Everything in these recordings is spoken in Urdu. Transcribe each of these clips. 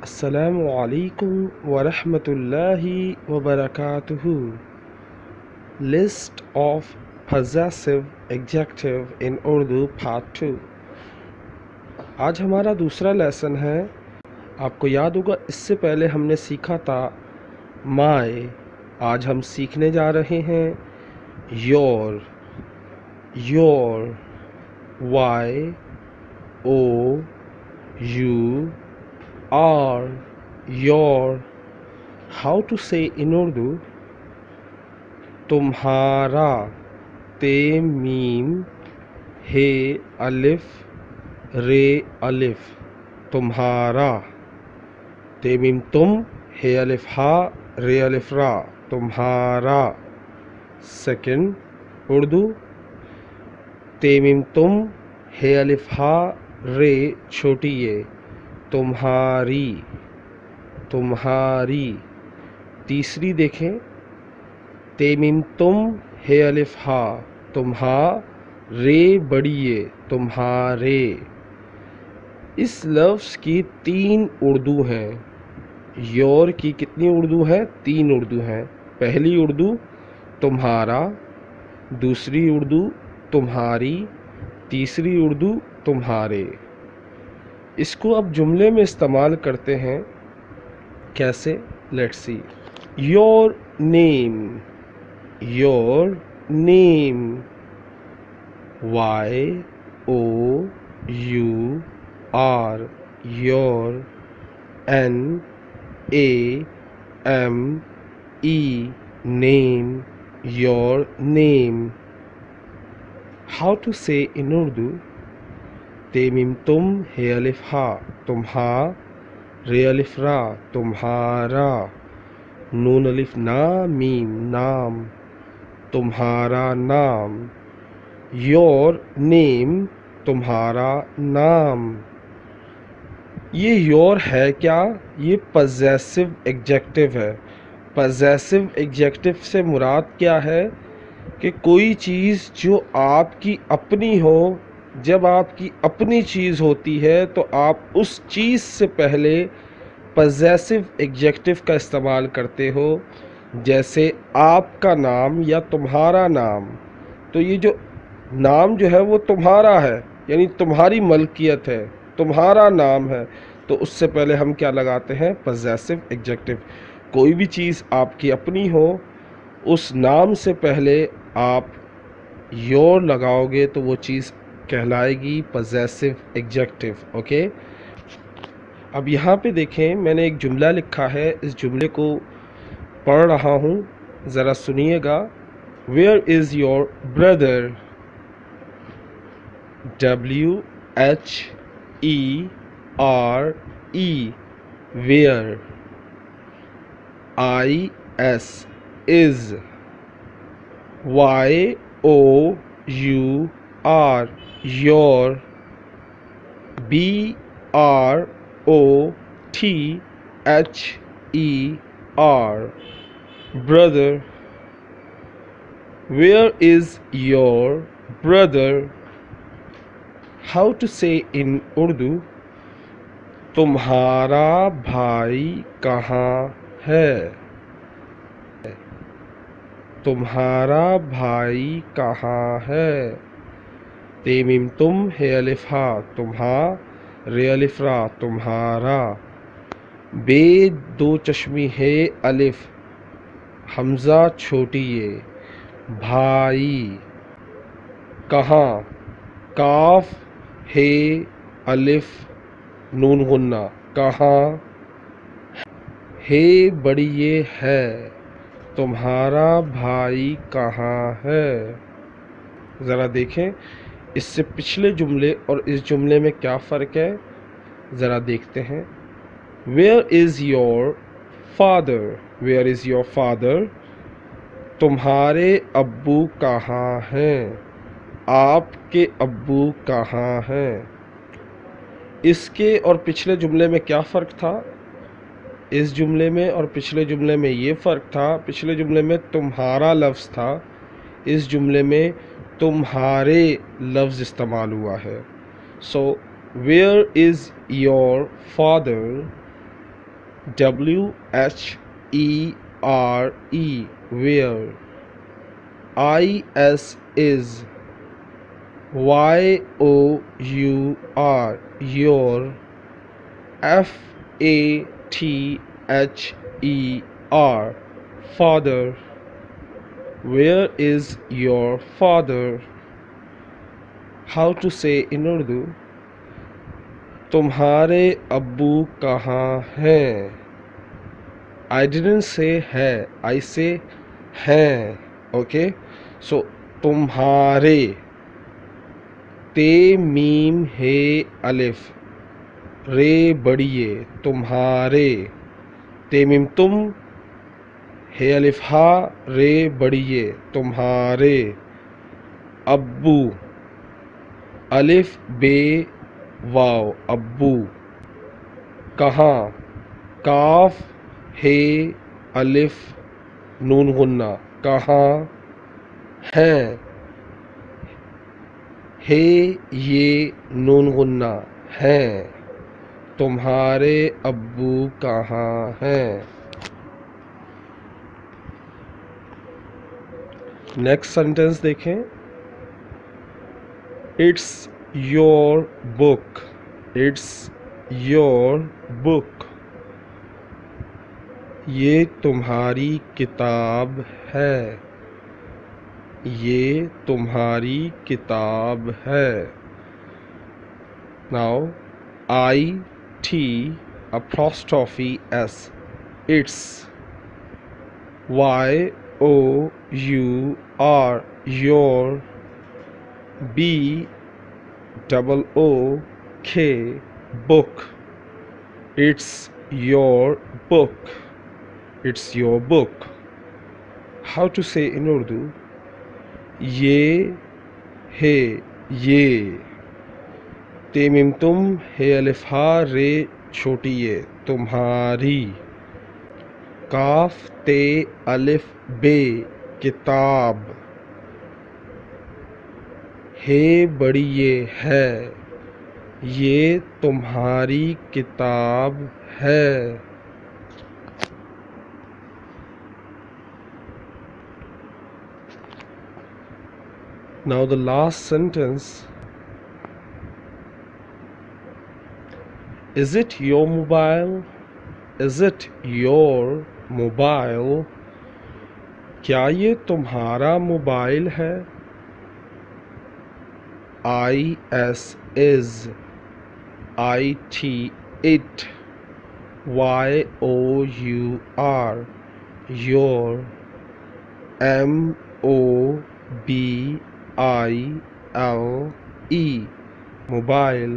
السلام علیکم ورحمۃ اللہ وبرکاتہ. List of possessive adjective in Urdu part 2. آج ہمارا دوسرا لیسن ہے. آپ کو یاد ہوگا اس سے پہلے ہم نے سیکھا تھا مائی. آج ہم سیکھنے جا رہے ہیں your. Your Y O U R. Your. How to say in Urdu. تمہارا. تے میم ہے الف رے الف. تمہارا. تے میم تم ہے الف ہا رے الف را. تمہارا. سیکنڈ اردو. تے میم تم ہے الف ہا رے چھوٹی یہ. تمہاری. تمہاری. تیسری دیکھیں. تے میم تم ہے الف ہا. تمہا رے بڑی یہ. تمہارے. اس لفظ کی 3 اردو ہیں. یور کی کتنی اردو ہے؟ 3 اردو ہیں. پہلی اردو تمہارا، دوسری اردو تمہاری، تیسری اردو تمہارے. اس کو اب جملے میں استعمال کرتے ہیں. کیسے؟ Let's see. Your name. Your name. Y O U R. Your. N A M E. Name. Your name. How to say in Urdu. تے میم تم ہے الف ہا. تمہا رے الف را. تمہارا. نون الف نا میم نام. تمہارا نام. Your name. تمہارا نام. یہ یور ہے کیا؟ یہ پوزیسو ایگجیکٹو ہے. پوزیسو ایگجیکٹو سے مراد کیا ہے؟ کہ کوئی چیز جو آپ کی اپنی ہو. جب آپ کی اپنی چیز ہوتی ہے تو آپ اس چیز سے پہلے پوزیسو ایگجیکٹو کا استعمال کرتے ہو. جیسے آپ کا نام یا تمہارا نام. تو یہ جو نام جو ہے وہ تمہارا ہے، یعنی تمہاری ملکیت ہے، تمہارا نام ہے. تو اس سے پہلے ہم کیا لگاتے ہیں؟ پوزیسو ایگجیکٹو. کوئی بھی چیز آپ کی اپنی ہو، اس نام سے پہلے آپ یور لگاؤ گے تو وہ چیز کہلائے گی پوزیسو ایگجیکٹو. اوکے. اب یہاں پہ دیکھیں، میں نے ایک جملہ لکھا ہے. اس جملے کو پڑھ رہا ہوں، ذرا سنیے گا. Where is your brother. W H E R E. Where. I S. Is. Y O U R. Your. B R O T H E R. brother. Where is your brother? How to say in Urdu. تمہارا بھائی کہاں ہے؟ تمہارا بھائی کہاں ہے؟ تے میم تم ہے الف ہا. تمہا رے الف را. تمہارا. بے دو چشمی ہے الف حمزہ چھوٹی یہ. بھائی. کہاں. کاف ہے الف نون غنہ. کہاں. ہے بڑی یہ ہے. تمہارا بھائی کہاں ہے؟ ذرا دیکھیں اس سے پچھلے جملے اور اس جملے میں کیا فرق ہے، ذرا دیکھتے ہیں. Where is your father. Where is your father. تمہارے ابو کہاں ہیں؟ آپ کے ابو کہاں ہیں؟ اس کے اور پچھلے جملے میں کیا فرق تھا؟ اس جملے میں اور پچھلے جملے میں یہ فرق تھا. پچھلے جملے میں تمہارا لفظ تھا، اس جملے میں تمہارے لفظ استعمال ہوا ہے. So where is your father. WHERE, where. IS is. YOUR, your. FATHER, father. Where is your father? How to say in Urdu? تمہارے ابو کہاں ہیں؟ I didn't say ہے, I say ہیں. Okay, so تمہارے, تے میم ہے الف, رے بڑیے, تمہارے, تے میم تم, ہے الف ہا, رے بڑیے, تمہارے. ابو, الف بے واو, ابو. کہاں, کاف ہے الف نون غنہ, کہاں. ہیں, ہے یہ نون غنہ, ہیں. تمہارے ابو کہاں ہیں؟ نیکسٹ سینٹینس دیکھیں. It's your book, it's your book. یہ تمہاری کتاب ہے, یہ تمہاری کتاب ہے. Now IT apostrophe S, it's. YOUR, your. BOOK, book. It's your book, it's your book. How to say in Urdu? یہ ہے, یہ. تے میم تم, ہے الف ہا, رے چھوٹی ہے, تمہاری. کاف تے الف بے, کتاب. ہے بڑی یہ ہے, یہ تمہاری کتاب ہے. Now the last sentence. Is it your mobile? Is it your mobile? کیا یہ تمہارا موبائل ہے؟ IS is. IT it. YOUR, your. MOBILE, mobile.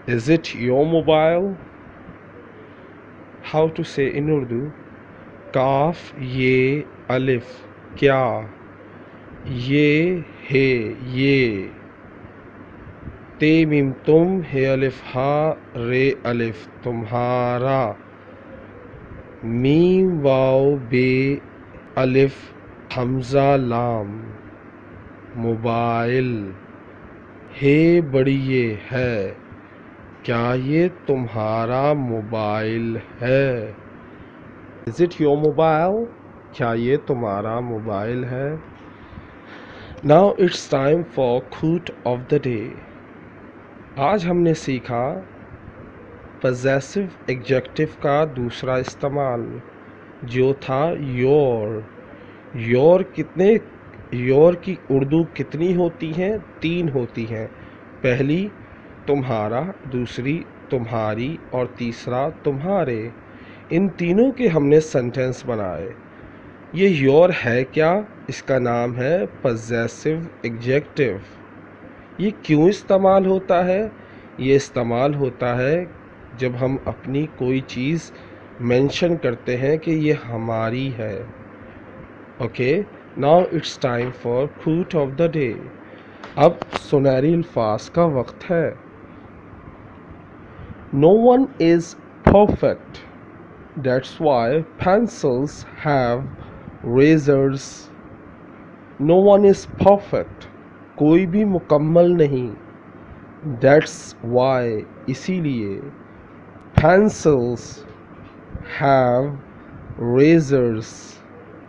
Is it your mobile? How to say in Urdu? کاف یہ الف, کیا. یہ ہے, یہ. تے میم تم, ہے الف ہا, رے الف, تمہارا. میم واو بے الف حمزہ لام, موبائل. ہے بڑی یہ ہے, کیا یہ تمہارا موبائل ہے؟ Is it your mobile? کیا یہ تمہارا موبائل ہے؟ Now it's time for quote of the day. آج ہم نے سیکھا possessive adjective کا دوسرا استعمال جو تھا your. your کی اردو کتنی ہوتی ہیں؟ 3 ہوتی ہیں. پہلی تمہارا, دوسری تمہاری, اور تیسرا تمہارے. ان تینوں کے ہم نے سینٹینس بنائے. یہ یور ہے کیا؟ اس کا نام ہے possessive adjective. یہ کیوں استعمال ہوتا ہے؟ یہ استعمال ہوتا ہے جب ہم اپنی کوئی چیز مینشن کرتے ہیں کہ یہ ہماری ہے. Okay, now it's time for quote of the day. اب سنہری الفاظ کا وقت ہے. No one is perfect. That's why pencils have razors. No one is perfect. کوئی بھی مکمل نہیں. That's why, اسی لیے pencils have razors,